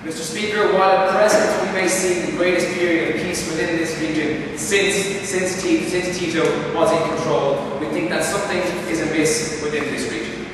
Mr. Speaker, while at present we may see the greatest period of peace within this region since Tito was in control, we think that something is amiss within this region.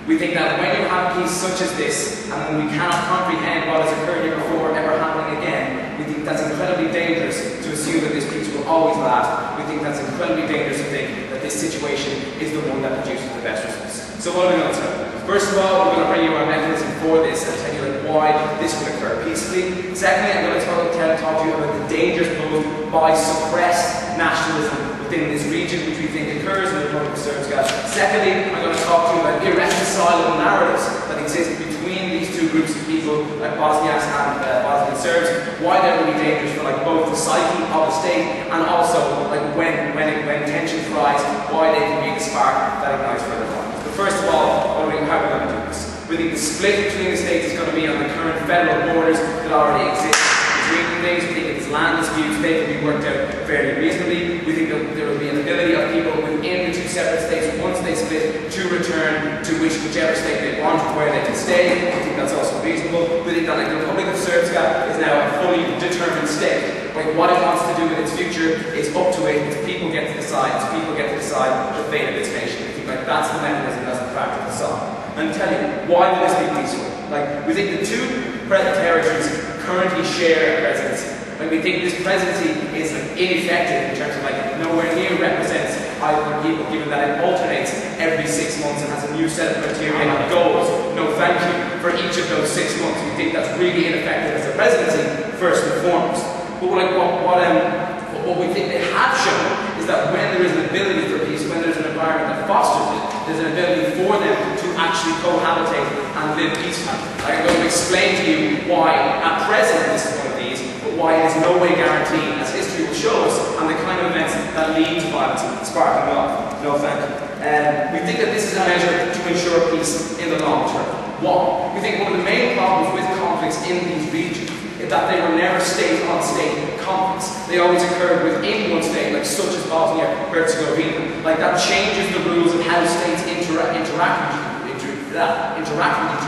We think that when you have peace such as this, and when we cannot comprehend what has occurred here before ever happening again, we think that's incredibly dangerous to assume that this peace will always last. We think that's incredibly dangerous to think that this situation is the one that produces the best results. So what are we going to tell you? First of all, we're going to bring you our mechanism for this and tell you why this would occur peacefully. Secondly, I'm going to talk to you about the dangers posed by suppressed nationalism within this region, which we think occurs in the Republic of Serbia. Secondly, I'm going to talk to you about irreconcilable narratives that exist between these two groups of people, like Bosniaks and Bosnian Serbs, why they would be dangerous for both the psyche of the state and also when tensions rise, why they can be the spark that ignites further violence. But first of all, how are we going to do this? We think the split between the states is going to be on the current federal borders that already exist between the things. We think if it's land disputes, they can be worked out fairly reasonably. We think that there will be an ability of people within the two separate states, once they split, to return to whichever state they want, where they can stay. We think that's also reasonable. We think that the Republic of Serbia is now a fully determined state. What it wants to do with its future is up to it. Its people get to decide. Its people get to decide the fate of its nation. We think that's the mechanism, that's the factor to solve. And tell you, why will this be peaceful? We think the two present territories currently share a presidency. We think this presidency is ineffective in terms of nowhere near represents either people, given that it alternates every 6 months and has a new set of criteria and goals. No thank you for each of those 6 months. We think that's really ineffective as a presidency, first and foremost. But what we think they have shown is that when there is an ability for peace, when there's an environment that fosters it, there's an ability for them to actually cohabitate and live peacefully. I'm going to explain to you why at present this is one of these, but why it is no way guaranteed, as history will show us, and the kind of events that lead to violence sparking off. No thank you. We think that this is a measure to ensure peace in the long term. Why? We think one of the main problems with conflicts in these regions is that they were never state-on-state conflicts. They always occurred within one state, such as Bosnia-Herzegovina. That changes the rules of how states interact with each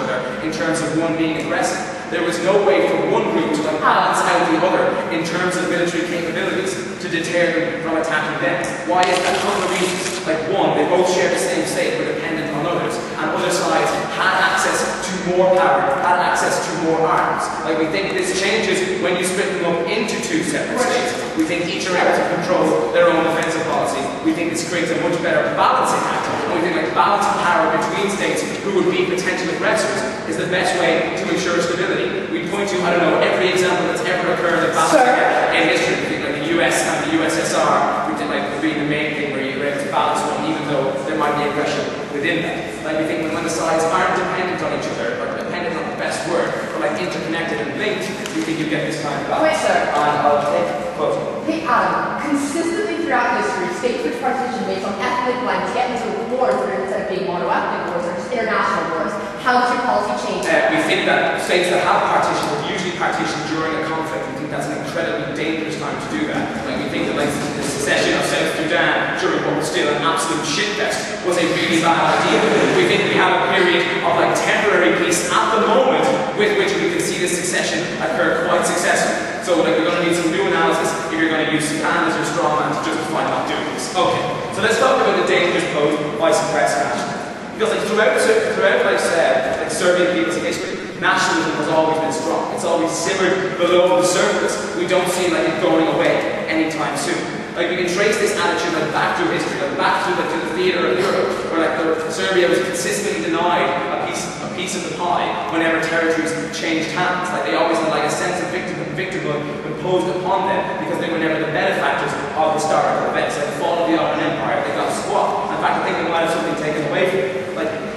other in terms of one being aggressive. There was no way for one group to balance out the other in terms of military capabilities to deter them from attacking them. Why is that? For the reasons. One, they both share the same state, were dependent on others, and other sides had access to more power, had access to more arms. We think this changes when you split them up into two separate states. We think each are able to control their own defensive policy. We think this creates a much better balancing act. And we think balancing power between states who would be potential aggressors is the best way to ensure stability. We point to, every example that's ever occurred of balancing in history. We think the US and the USSR, we think being the main thing where you were able to balance one, even though there might be aggression within that. We think when the sides aren't dependent on each other, or dependent on the best word, or interconnected and linked, we think you get this kind of balance. Wait, sir. And I'll take quote. Hey, Adam, consistently throughout history, states which partition based on ethnic lines get into wars instead of being mono-ethnic wars or just international wars. How does your policy change? We think that states that have partitioned have usually partitioned during a conflict. We think that's an incredibly dangerous time to do that. We think that the secession of South Sudan during what was still an absolute shitfest was a really bad idea. We think we have a period of temporary peace at the moment with which we can see this succession occur quite successfully. So we're going to need some new analysis if you're going to use Sudan as your straw man to justify not doing this. Okay, so let's talk about the dangers posed by suppressed nationalism. Because throughout Serbian people's history, nationalism has always been strong. It's always simmered below the surface. We don't see it going away anytime soon. We can trace this attitude back through history, back through the theatre of Europe, where Serbia was consistently denied a piece of the pie whenever territories changed hands. They always had a sense of victimhood imposed upon them because they were never the benefactors of historical events. The fall of the Ottoman Empire, they got squat. In fact, I think they might have something taken away from them.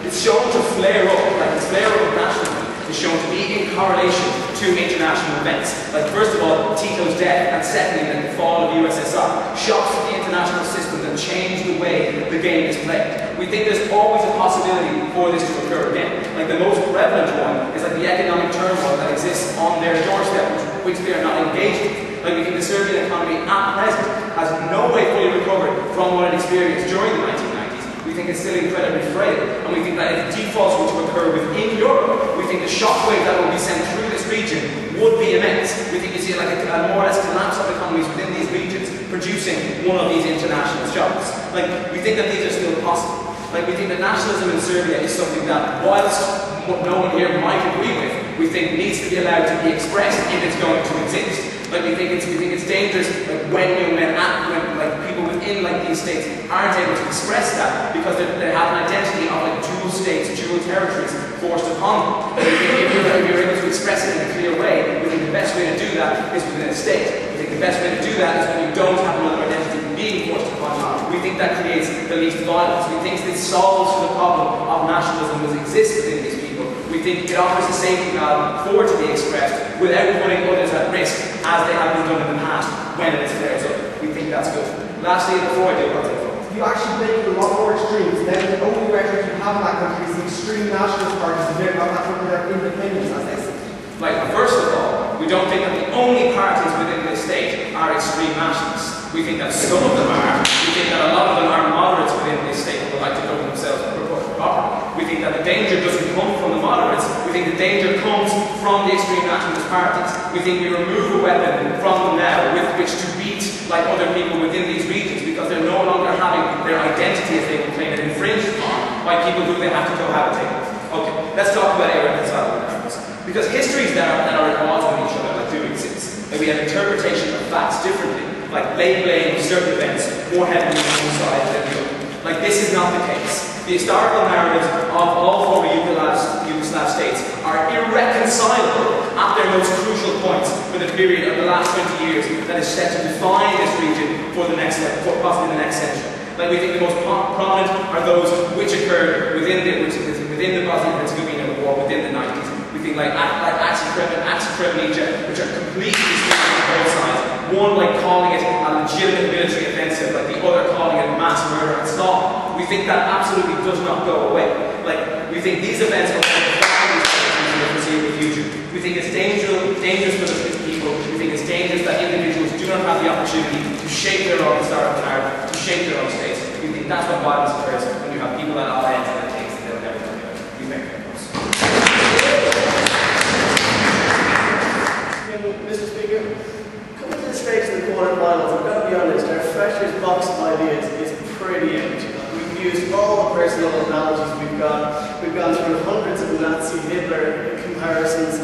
It's shown to flare up, this flare up of nationalism is shown to be in correlation to international events. First of all, Tito's death, and secondly, the fall of the USSR. Shocks to the international system that changed the way the game is played. We think there's always a possibility for this to occur again. The most prevalent one is the economic turmoil that exists on their doorstep, which they are not engaged in. We think the Serbian economy at present has no way fully recovered from what it experienced during the 1990s. We think it's still incredibly frail, and we think that if defaults were to occur within Europe, we think the shockwave that will be sent through this region would be immense. We think you see like a more or less collapse of economies within these regions producing one of these international shocks. Like, we think that these are still possible. Like, we think that nationalism in Serbia is something that, whilst no one here might agree with, we think needs to be allowed to be expressed if it's going to exist. Like, we think it's dangerous, like, when young men like people within like these states aren't able to express that because they have an identity of like dual states, dual territories forced upon them. If you're able to express it in a clear way, we think the best way to do that is within a state. We think the best way to do that is when you don't have another identity being forced upon you. We think that creates the least violence. We think this solves the problem of nationalism that exists within these people. We think it offers a safety valve for it to be expressed without putting others at risk, as they have been done in the past when it is flares up. We think that's good. Lastly, before I do, I'll take it. You actually make it a lot more extreme. Then the only rhetoric you have in that country is the extreme nationalist parties that don't have that country their independence as this. Like, first of all, we don't think that the only parties within this state are extreme nationalists. We think that some of them are. We think that a lot of them are moderates within this state who would like to govern themselves properly. We think that the danger doesn't come from the moderates. We think the danger comes from the extreme nationalist parties. We think we remove a weapon from them now with which to beat like other people within these regions because they're no longer having their identity, as they complain, infringed upon by people who they have to cohabitate with. Okay, let's talk about irreconcilable narratives. Because histories that are at odds with each other like do exist. Like, we have interpretation of facts differently, like labeling certain events more heavily on one side than the other. Like, this is not the case. The historical narratives of all former Yugoslav states are irreconcilable at their most crucial points for the period of the last 20 years that is set to define this region for the next, possibly the next century. Like, we think the most prominent are those which occurred within the Bosnia-Herzegovina war within the 90s. We think like acts of Srebrenica, which are completely distinct on both sides. One like calling it a legitimate military offensive, like the other calling it mass murder and slaughter. We think that absolutely does not go away. Like, we think these events are in the foreseeable future. We think it's dangerous for the people. We think it's dangerous that individuals do not have the opportunity to shape their own historical narrative, to shape their own states. We think that's what violence occurs when you have people at all ends and things that they'll never come together. We make it. Mr. Speaker, coming to the stage of the quarterfinals, I've got to be honest, our freshers box of ideas is pretty empty. We've used all the personal analogies we've got. We've gone through hundreds of Nazi Hitler comparisons.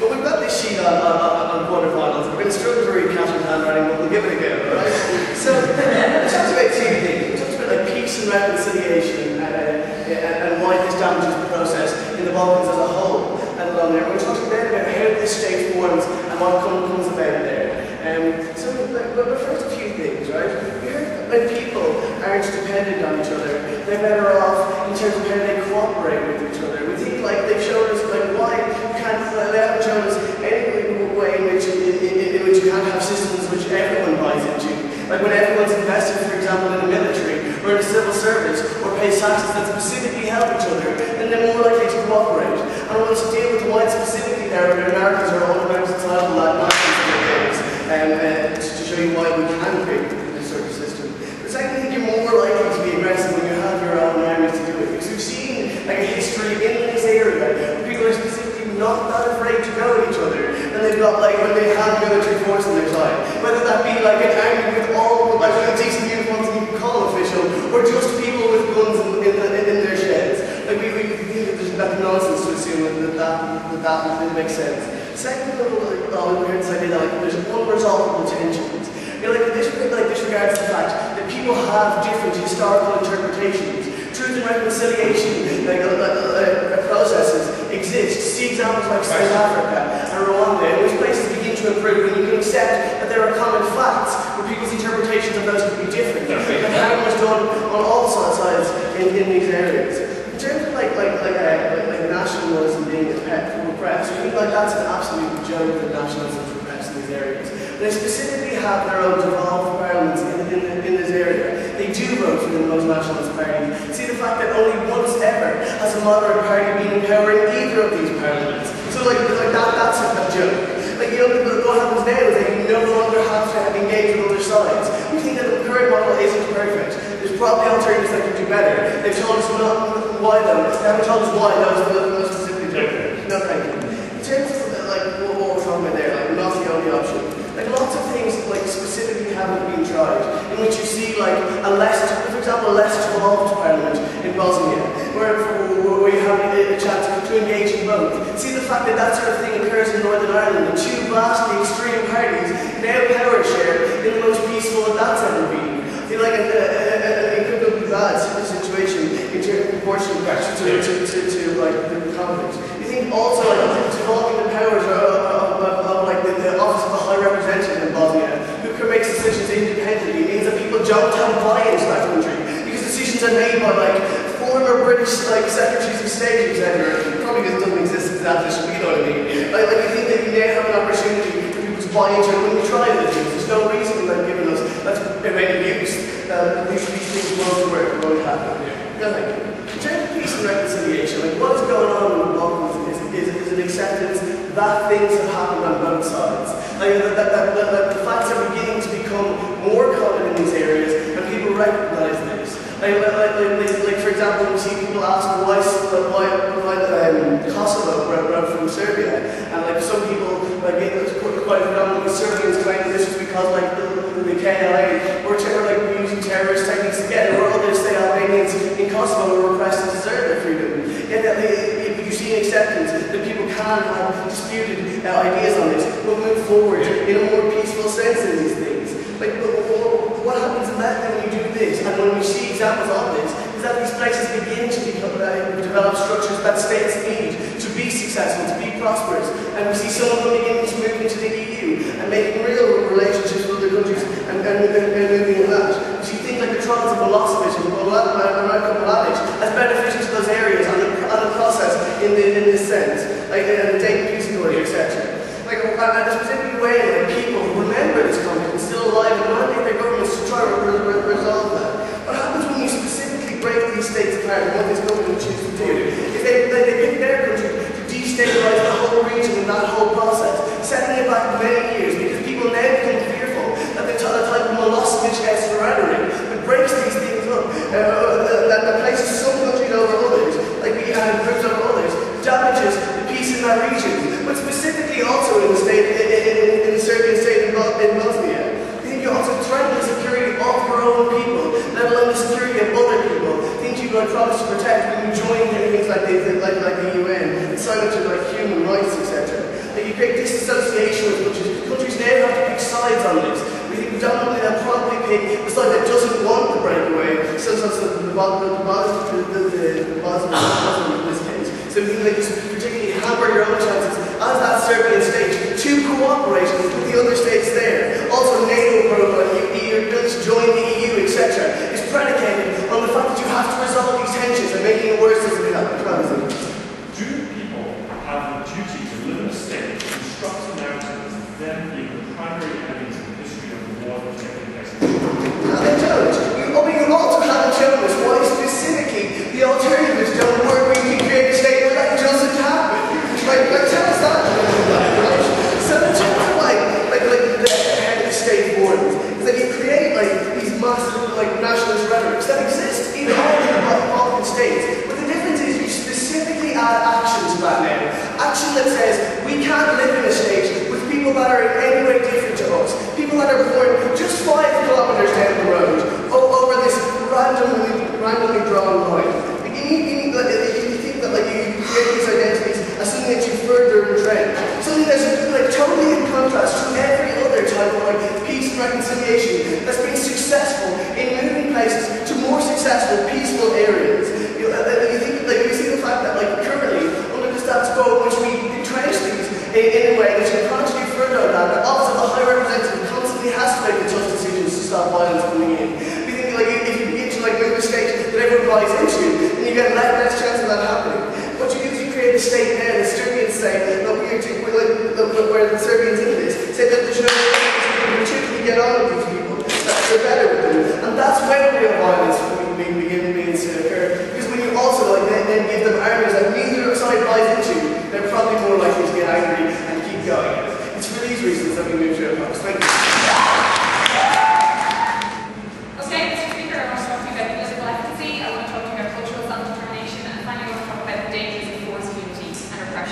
But we've got this sheet on quarterfinals. We're going to struggle to read Catherine's handwriting, but we'll give it a go, alright? So, we talked about two things. We talked about like peace and reconciliation and why this damages the process in the Balkans as a whole. And along there, we're talking then about how this state forms and what comes about there. But first a few things, right? We heard that people aren't dependent on each other. They're better off in terms of how they cooperate with each other. We think like they've shown us like why you can't. They haven't shown us any way in which you can't have systems which everyone buys into. Like when everyone's invested, for example, in the military or in the civil service or pays taxes that specifically help each other, then they're more likely to cooperate. And I want to deal with why specifically their narratives are all about societal to show you why we can create this sort of system. But secondly, you're more likely to be aggressive when you have your own armies to do it. Because we've seen like a history in this area where people are specifically not that afraid to go at each other. And they've got like when they have military force on their side. Whether that be like an army with all like a decent uniforms that you can call official, or just people with guns in their sheds. Like we think that there's nothing nonsense to assume that makes sense. Second of all, we heard this idea that like, there's unresolvable tensions. You know, this regards the fact that people have different historical interpretations. Truth and reconciliation processes exist. See examples like South Africa and Rwanda, in which places begin to improve, and you can accept that there are common facts, but people's interpretations of those could be different. And harm was done on all sides in these areas. In terms of like nationalism being repressed, we think like that's an absolute joke that nationalism is repressed in these areas. They specifically have their own devolved parliaments in this area. They do vote for the most nationalist parties. See the fact that only once ever has a moderate party been in power in either of these parliaments. So that's a joke. Like, you know, what happens now is that you no longer have to engage with other sides. We think that the current model isn't perfect. There's probably alternatives that could do better. They've told us not why though. They haven't told us why those specifically do. No, thank you. In terms of both. See the fact that that sort of thing occurs in Northern Ireland, the two vastly extreme parties now power share in the most peaceful that that's ever been. It's like an incredibly bad situation in proportion to like the conflict. You think also like devolving the powers of like the office of the High Representative in Bosnia, who can make decisions independently, means that people don't have buy-into that country because decisions are made by like former British like secretaries of state, etc. Probably just doesn't exist as that position, but you know what I mean. Like I think that you now have an opportunity for people to buy into it when we try the things. There's no reason like giving us that's make use these things won't work, won't happen. Now, like, in terms of peace and reconciliation, like what is going on in the Balkans is an acceptance that things have happened on both sides. Like that the facts are beginning to become more common in these areas, and people recognise this. Like for example, when you see people ask why Kosovo broke from Serbia, and like some people, like it's quite predominantly Serbians claim this was because like the KLA were like using terrorist techniques to get it, or others say Albanians in Kosovo were repressed to deserve their freedom. Yet you see an acceptance that people can have disputed ideas on this, but move forward in a more peaceful sense in these things. Like, what happens in that when you do this, and when we see examples of this, is that these places begin to develop structures that states need to be successful, to be prosperous, and we see some of them beginning to move into the EU and making real relationships with other countries and moving in that. We see things like the trials of Milosevic and Mladic as beneficial to those areas and the process in this sense, like the Dayton Peace Accord, etc. Like, and a specific way, like people remember this conflict and still alive and mandate their governments to try to resolve that. What happens when you specifically break these states apart, and what this government chooses to do, is they pick their country to destabilize the whole region and that whole process, setting it back many years because people now become fearful that the type of Milosevic-esque rhetoric that breaks these things up, that places some countries over others, like we had groups over others, damages the peace in that region, but specifically also in the Serbian state in Bosnia. You also threaten the security of your own people, let alone the security of other people. Things you like promise to protect when you join things like the UN and sign up to like human rights, etc. Like you create disassociation with countries. Countries now have to pick sides on this. We think predominantly they'll probably pick the side that doesn't want the breakaway, so the Bosnians in this case. So we think like this particularly hamper your own chances as that Serbian state to cooperate with the other states there. Also NATO protocol, your ability to join the EU, etc. is predicated on the fact that you have to resolve these tensions and making it worse as it happens. Do people have the duty to live in a state that constructs a narrative as them being the primary enemies in the history of the war that's taking place? No, they don't. You also haven't shown us why specifically the alternatives don't work when you create a state where that doesn't happen. Like tell us that. Right? So in terms of the head of the state forums, is that you create like these massive like nationalist rhetorics that exist in all the Balkan states. But the difference is you specifically add action to that now. Action that says we can't live in a state with people that are in any way different to us. People that are born just 5 kilometers down the road over this randomly drawn line. You think that like you create these identities as something that you further entrench. Something that's like totally in contrast to every other type of like peace and reconciliation that's been successful in moving places to more successful, peaceful areas. You see the fact that like currently under the status quo, which we entrench these in a way that you constantly further that the office of the High Representative constantly has to make the tough decisions to stop violence coming in. We think like if you begin to like move a state that everyone buys into, then you get less chance of that happening. What you do is you create a state there, the Serbians say, where the Serbians in this, say that there's no way to particularly get on with these people, that they're better with them. And that's when real violence begins to occur. Because when you also like then give them armies that neither side buys into, they're probably more likely to get angry and keep going. It's for these reasons that we move to a post. Thank you. Okay, Mr. Speaker, I want to talk to you about political efficacy, I want to talk to you about cultural self-determination, and finally I want to talk about the dangers of forced unity and repression.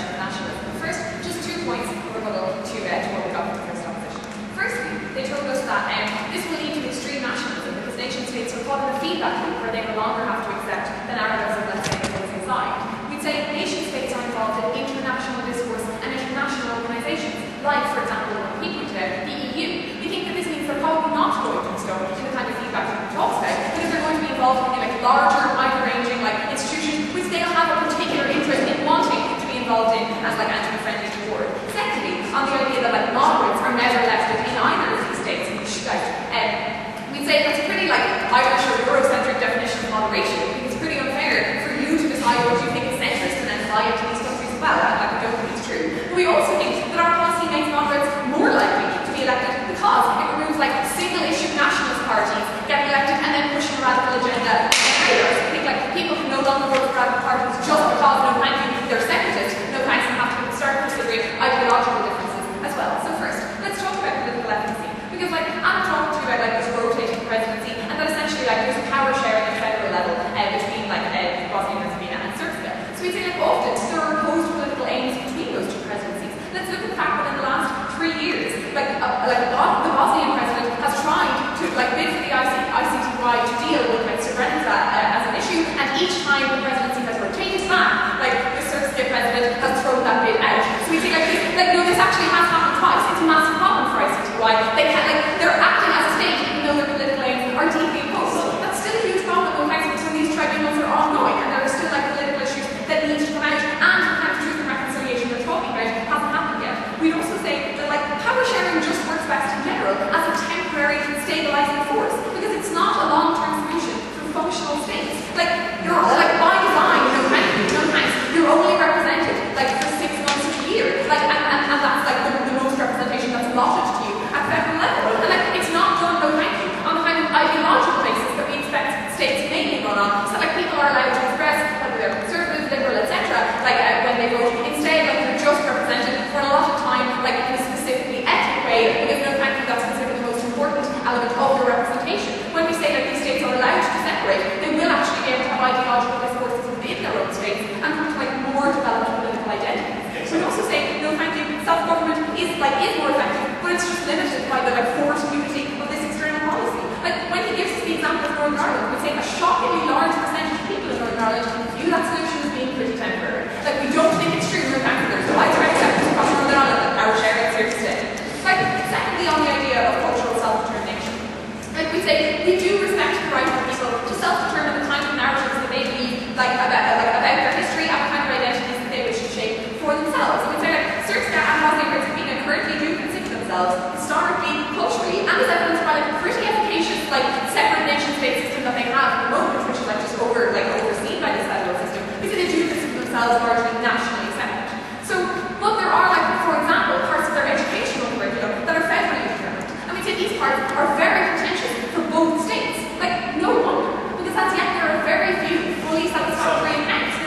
larger, wide-ranging like institutions which they have a particular interest in wanting to be involved in as like anti-friendly toward. Secondly, on the idea that like moderates are never elected in either of these states, we'd say that's a pretty like Irish or Eurocentric definition of moderation. I think it's pretty unfair for you to decide what you think is centrist and then apply it to these countries as well. I don't think it's true. But we also think that our policy makes moderates more likely to be elected because it removes like single-issue nationalist parties getting elected and then pushing a radical agenda. I think like people can no longer vote for radical parties just because no thank you they're separatist, no thanks and have to start considering ideological differences as well. So first, let's talk about political efficacy. Because like I'm talking to you about like this rotating presidency and that essentially like there's a power sharing at federal level between like Bosnia and Herzegovina and Serbia. So we'd say like often there are opposed political aims between those two presidencies. Let's look at the fact that in the last 3 years, the Bosnian president has tried to like bid for the ICTY to deal with like Srebrenica as an issue, and each time the presidency has rotated back, like the Serbian president has thrown that bid out. So we think like no, this actually has happened twice. It's a massive problem for ICTY. They can't they're acting as a state even though their political aims are deeply opposed. So that's still a huge problem though, thanks because these tribunals are ongoing and there are still like political issues that need to come out, and the kind of truth and reconciliation we're talking about hasn't happened yet. We'd also say that like power sharing just works best in general as a temporary stabilizing force because it's not a long-term solution for functional states. Like you're like by design, no thanks, you're only represented like for 6 months of the year. Like and that's like the most representation that's allotted to you at federal level. And like it's not done no thank you on the kind of ideological basis that we expect states mainly run on. So like people are allowed to express whether they're conservative, liberal, etc. Like when they vote. Instead, like they're just represented for a lot of time, like in a specifically ethnic way, because no thank you that's considered the most important element of your representation. When we say that these states are allowed to separate, they will actually be able to have ideological discourses within their own states and have like more developed political identities. We'd also say, no thank you, self-government is more effective, but it's just limited by the like forced unity of this external policy. Like when he gives us the example of Northern Ireland, we say a shockingly large percentage of people in Northern Ireland view that solution as being pretty temporary. Like we don't think it's true, no thank you, there's widespread acceptance across Northern Ireland that power sharing is here to stay. Like secondly, on the idea of cultural self-determination. Like we say, we do respect the right of people to self-determine the kind of narratives that they believe about their history and the kind of identities that they wish to shape for themselves. And we say like Serbia and Bosnia and Herzegovina currently do consider themselves historically, culturally, and as evidenced by like a pretty efficacious like separate nation-state system that they have at the moment, which is like just overseen by this federal system. We say they do consider themselves largely nationally accepted. So look, there are like, for example, parts of their educational curriculum that are federally determined. And we say these parts are very contentious for both states. Like, no wonder, because as yet there are very few fully satisfactory accounts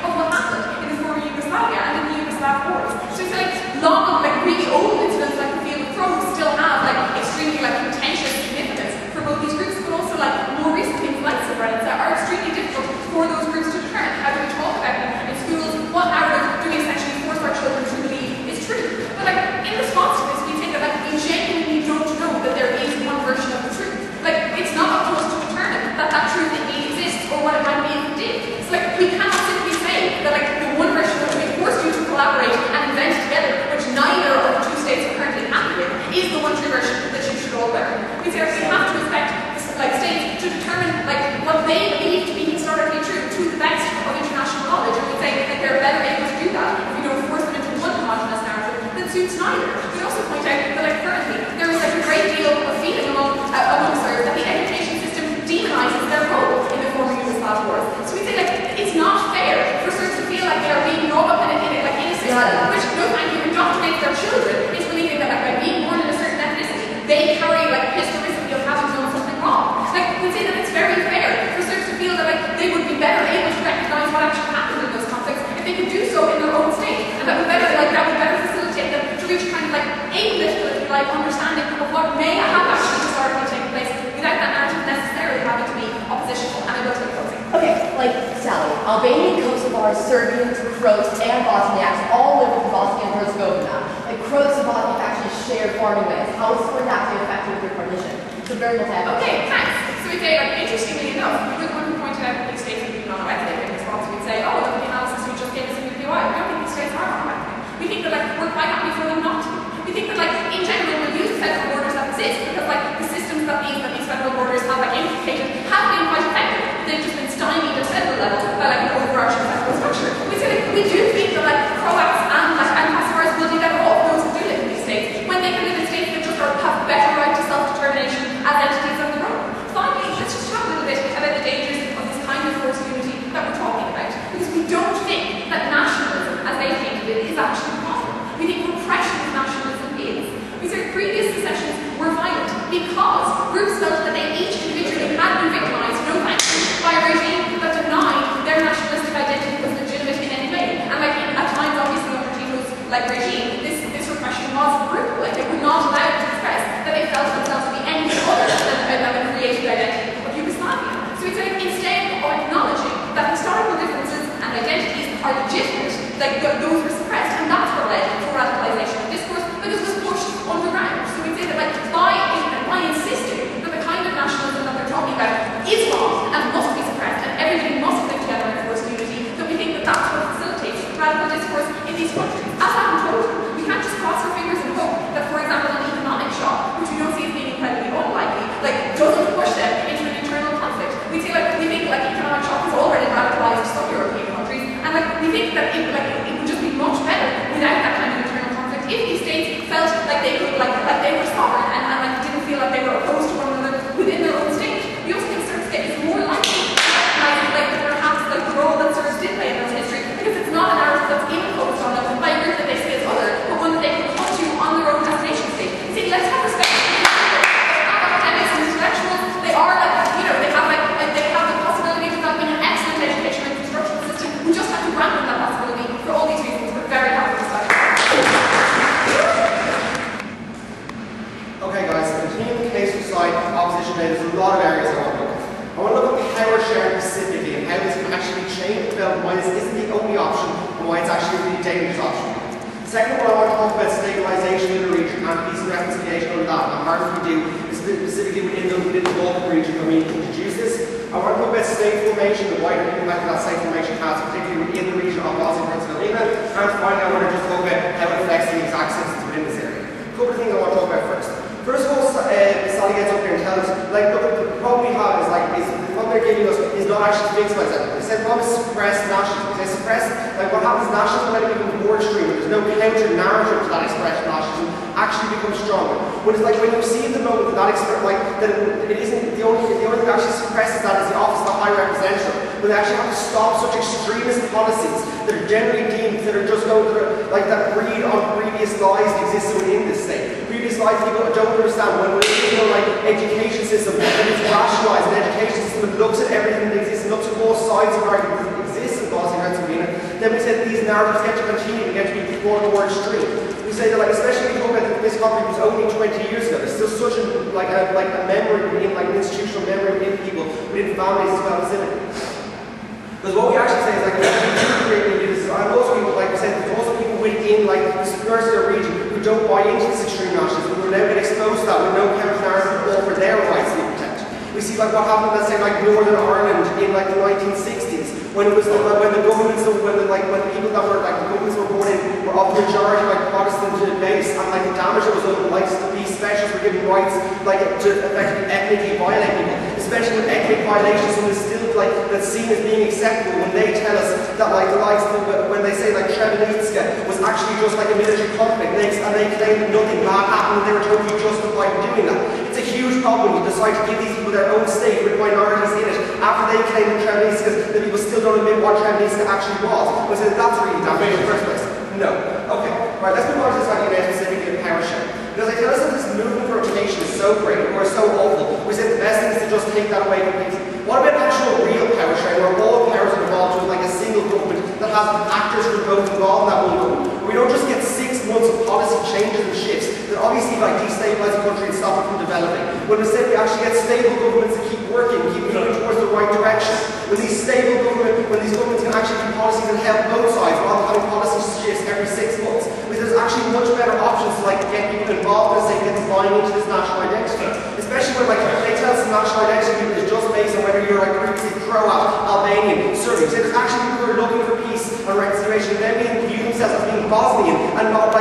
of what happened in the former Yugoslavia and in the Yugoslav wars. So it's like long, like really old incidents like the field of Crows still have like extremely like contentious significance for both these groups, but also like more recent things like Srebrenica are extremely difficult for those groups to determine. How do we talk about them in schools? What narrative do we essentially force our children to believe is true? But like in response to this, we think that like we genuinely don't know that there is one version of the truth. Like it's not up to us to determine that that truth indeed exists or what it might be if it did. So like we cannot simply say that like the one version that we forced you to collaborate and invent together, which neither of the two states are currently happy with, is the one true version that you should all learn. We say we have to respect like states to determine like what they believe to be historically true to the best of international knowledge, and we say that they're better able to do that if we don't force them into one homogenous narrative that suits neither. We also point out that like currently there is like a great deal of feeling among Serbs that the education system demonizes their role in the former Yugoslav wars. So we say like it's not fair for Serbs to feel like they are being brought up in a system which no thank you indoctrinates their children into believing that like by being born in a certain ethnicity they carry like historicity of having done something wrong. Like we say that it's very fair for Serbs to feel that like they would be better able to recognize what actually happened in those conflicts if they could do so in their own state, and that would better facilitate them to reach kind of like a political understanding of what may have actually historically taken place without that narrative necessarily having to be oppositional. And I go to the closing. Okay, like Sally, Albanian, Kosovars, Serbians, Croats, and Bosniaks all live in Bosnia and Herzegovina. Like Croats and Bosniaks actually share farming lands. How is it actually affected with your partition? It's a very multi-ethnic. Okay, thanks. So we say, like, interestingly enough, we were the one who pointed out that these states would be non-ethnic in response. We'd say, oh, look at the analysis we just gave us in UPY. We don't think these states are non-ethnic. We think that like we're quite happy for them not to. We think that like in general we'll use federal borders that exist because like the systems that these federal borders have like implicated have been quite effective. They've just been regime, this repression was brutal. Like, they would not allow them to express that they felt themselves to be anything other than the created identity of Yugoslavia. So it's like, instead of acknowledging that historical differences and identities are legitimate, like those were suppressed, and that's what led to radicalization of discourse, because it was pushed underground. So we'd say that, like, by insisting that the kind of nationalism that they're talking about is wrong and must be suppressed and everybody must live together in forced unity, that we think that that's what facilitates radical discourse in these countries. As Adam told you, we can't just cross our fingers and hope that, for example, an economic shock, which we don't see as being incredibly unlikely, like, doesn't push them into an internal conflict. We think economic shock has already radicalized some European countries, and like we think that it would just be much better without that kind of internal conflict if these states felt like they could like they were sovereign and like didn't feel like they were opposed to one another within their own state. We also think certain states is more likely like perhaps like the role that Serbs did play in their history, because it's not a narrative that's imposed on them by a group that they see as other, but one that they can come to on their own as a nation state. See, let's have respect for academics and intellectuals. They are like, you know, they have the possibility of developing an excellent education and construction system. We just have to grant them that possibility. For all these reasons, we're very happy to start. Okay guys, continuing the case beside opposition data, there's a lot of areas I want to look at. I want to look at the power sharing specifically and how this can actually change the development, why this isn't the only option and why it's actually a really dangerous option. Second one, I want to talk about stabilization in the region and peace and reconciliation on that, and how we do specifically within the Balkan region when we introduce this. I want to talk about state formation, the wider impact that state formation has, particularly within the region of Bosnia and Herzegovina, and finally I want to just talk about how it affects the exact systems within this area. A couple of things I want to talk about first. First of all, Sally gets up here and tells us, like, look, the problem we have is, like, the problem they're giving us is not actually fixed by that. They said the problem is suppressed nationalism. They suppress, like, what happens is nationalism when it becomes more extreme, there's no counter narrative to that expression nationalism, actually becomes stronger. When it's like, when you see the moment that like, that it isn't, the only thing that actually suppresses that is the office of the High Representative. But they actually have to stop such extremist policies that are generally deemed, that are just going to, like, that breed on previous lies that existed within this state. Previous lies people don't understand when we're in a like education system that is rationalised, an education system that looks at everything that exists and looks at both sides of arguments that exist in Bosnia and Herzegovina, then we say that these narratives get to continue and get to be more and more extreme. We say that, like, especially when we talk about this conflict was only 20 years ago, there's still such a memory within, like an institutional memory within people, within families as well as civil. Because what we actually say is, like, and also people, like we said, there's also people within, like, the Superior region who don't buy into this extreme nationalism, who are now get exposed to that with no counter-narrative at all for their rights to be protected. We see, like, what happened, let's say, like, Northern Ireland in, like, the 1960s, when it was, when the governments, when the people that were, like, the governments were born in were of the majority, like, Protestant base, and, like, the damage that was done, like, these specialists were given rights, like, to effectively ethnically violate people, especially with ethnic violations, and it's still, like, that's seen as being acceptable when they tell us that, like, the likes of, when they say, like, Srebrenica was actually just like a military conflict, and they claim that nothing bad happened, and they were totally justified in doing that. It's a huge problem when you decide to give these people their own state with minorities in it, after they claim that Srebrenica, that people still don't admit what Srebrenica actually was. We say that's really damaging in the first place. No. Okay. Right, let's move on to this idea specifically of power sharing. Because I tell us that this movement for rotation is so great, or so awful, we said the best thing is to just take that away completely. What about actual real power sharing, where all powers are involved with, like, a single government that has actors from both involved in that one government? We don't just get 6 months of policy changes and shifts that obviously, like, destabilize the country and stop it from developing. When instead we actually get stable governments that keep working, keep moving towards the right direction. When these governments can actually do policies that help both sides, rather than having policy shifts every 6 months. There's actually much better options to, like, get people involved and say get them buying into this national identity. Especially when, like, they tell us the national identity is just based on whether you're, like, previously Croat, Albanian, Serbian. So there's actually people who are looking for peace and reconciliation, and then view themselves as being Bosnian and not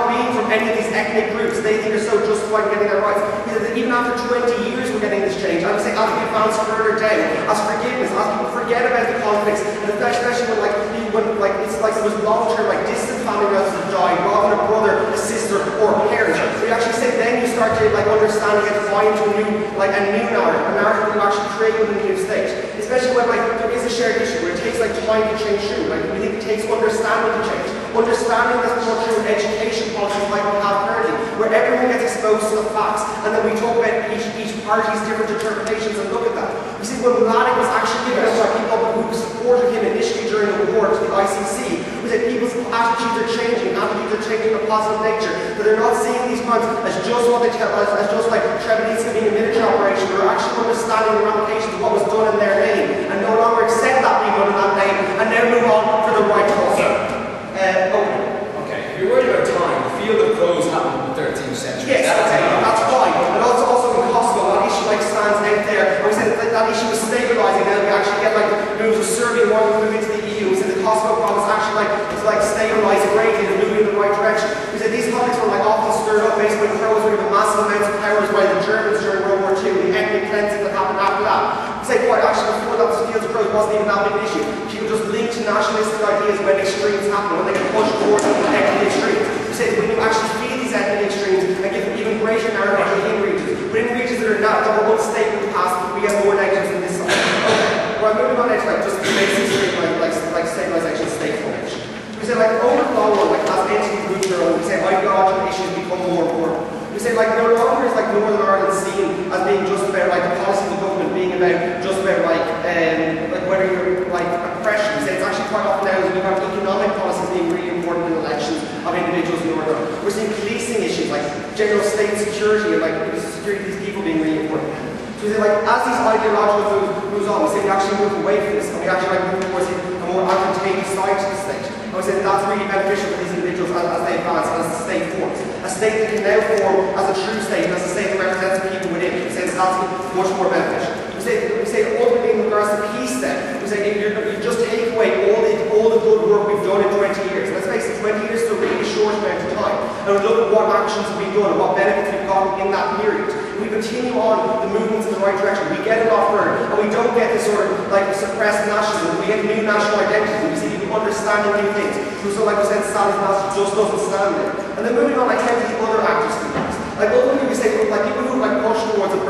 being from any of these ethnic groups. They think they're so justified in getting their rights. Because even after 20 years we're getting this change. I would say as we advance further down, as forgiveness, as people forget about the conflicts, and especially when, like, it's like it was long-term, like, distant family relatives have died, rather than a brother, a sister, or a parent. We actually say then you start to, like, understand and get to buy into a new narrative, a narrative that you actually create within the new state. Especially when, like, there is a shared issue where it takes, like, time to change through. Like, we think it takes understanding to change. Understanding that's more true education policies like we have currently, where everyone gets exposed to the facts, and then we talk about each party's different interpretations and look at that. You see, when Mladic was actually given by people who supported him initially during the war to the ICC, we that people's attitudes are changing in a positive nature, that they're not seeing these crimes as just what they tell us, as just like Srebrenica being a military operation. They're actually understanding the ramifications of what was done in their name, and no longer accept that being done in that name, and now move on for the right cause. Okay, if you're worried about time, the field of crows happened in the 13th century. Yes, that's fine. But also in Kosovo, that issue like stands out there. We said that issue was stabilising. Now we actually get like moves of Serbia wanting to move into the EU. We said the Kosovo problem is actually like stabilising greatly and moving in the right direction. We said these conflicts were like often stirred up based when Crows were given massive amounts of powers by the Germans during World War II, the ethnic cleansing that happened after that. We say quite actually before that, the fields of Crows wasn't even that big an issue. People just linked to nationalistic ideas when extremes happen, when they get pushed towards ethnic extremes. We say when you actually feed these ethnic extremes and give them even greater narrative within regions. But in regions that are not, that were unstable in the past, we get more negatives than this side. Okay, well, moving on next, like just basic like stabilisation of state formation. We say like over the long run, like as entities move their own, we say ideological issues become more important. We say like no longer is like Northern Ireland seen as being just about like the policy of the government being about just about like whether you're like oppression. We say it's actually quite often now that we have economic policies being really important in elections of individuals in Northern Ireland. We're seeing policing issues like general state security and like the security of these people being really important. So we say like as these ideological moves on, we say we actually move away from this and we actually like move towards a more advantageous side to the state. I would say that's really beneficial for these individuals as they advance and as the state forms. A state that can now form as a true state, as a state that represents the people within. We say that's much more beneficial. We say ultimately in regards to peace then, we say you just take away all the good work we've done in 20 years. Let's face it, 20 years is a really short amount of time. And we look at what actions have been done and what benefits we've gotten in that period. We continue on the movements in the right direction. We get a lot further, and we don't get this sort of like suppressed nationalism. We get new national identities. We see people understanding new things. So like we said, Sally's message just doesn't stand there. And then moving on, like how do the other actors do this? Like ultimately we say like people who like push towards a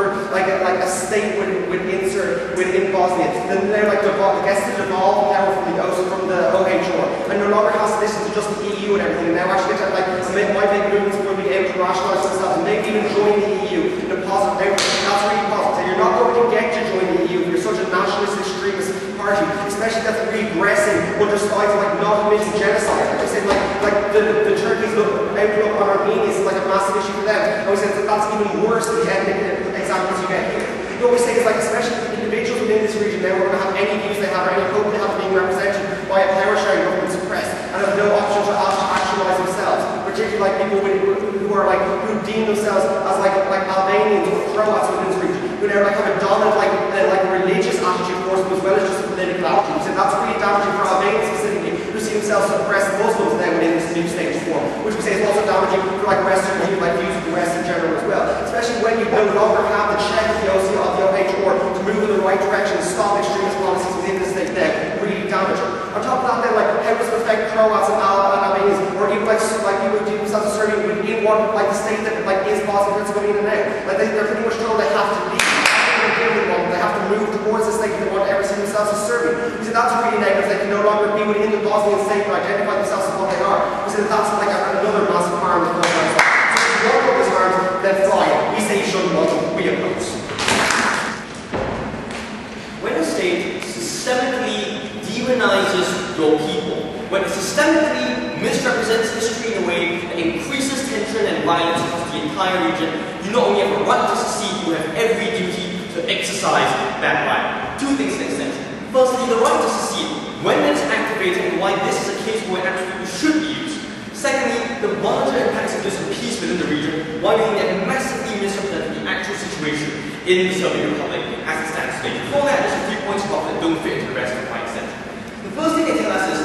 state would insert within Bosnia, then they're like gets to devolve power from the OHR and no longer has to listen to just the EU and everything, and now actually get to like might make movements will be able to rationalise themselves and maybe even join the EU in a positive way. That's really positive. So you're not going to get to join the EU if you're such a nationalist extremist party, especially that's regressing under sides of like not committing genocide. Like I said, like the Turkey's outlook on Armenia is like a massive issue for them. I always say that's even worse than the ethnic examples you get here. You always say it's like, especially individuals within this region now are going to have any views they have or any hope they have being represented by a power sharing government suppressed and have no option to actualise themselves. Particularly like people who deem themselves as like Albanians or Croats within this region, who now like have a dominant like religious attitude towards them as well as just a political attitude. So that's really damaging for Albanians specifically, who see themselves suppressed Muslims now within this new state form, which we say is also damaging for like Western views, like views of the West in general as well. Especially when you no longer have the check of the OHR to move in the right direction and stop extremist policies within the state now, really damaging. On top of that then, like how does it affect Croats and Albanians, or even like people who deem themselves as Serbian within one like the state that like is Bosnia and Herzegovina now? Like they're pretty much told they have to leave. They have to move towards the state if they want to ever see themselves as Serbian. We said that's really negative. They can no longer be within the Bosnian state and identify themselves as what they are. We said that's like another massive harm to the Bosnian state. So if you want to put this harm, then fine. We say you shouldn't want them. We oppose. When a state systemically demonizes your people, when it systemically misrepresents history in a way that increases tension and violence across the entire region, you not only have a right to secede, you have every duty to exercise that right. Two things in extension. Firstly, the right to secede, when it's activated and why this is a case where it actually should be used. Secondly, the voluntary impacts of this on peace within the region, why we think that massively misrepresents the actual situation in the Serbian Republic as it stands today. Before that, there's a few points about that don't fit into the rest of my extension. The first thing they tell us is,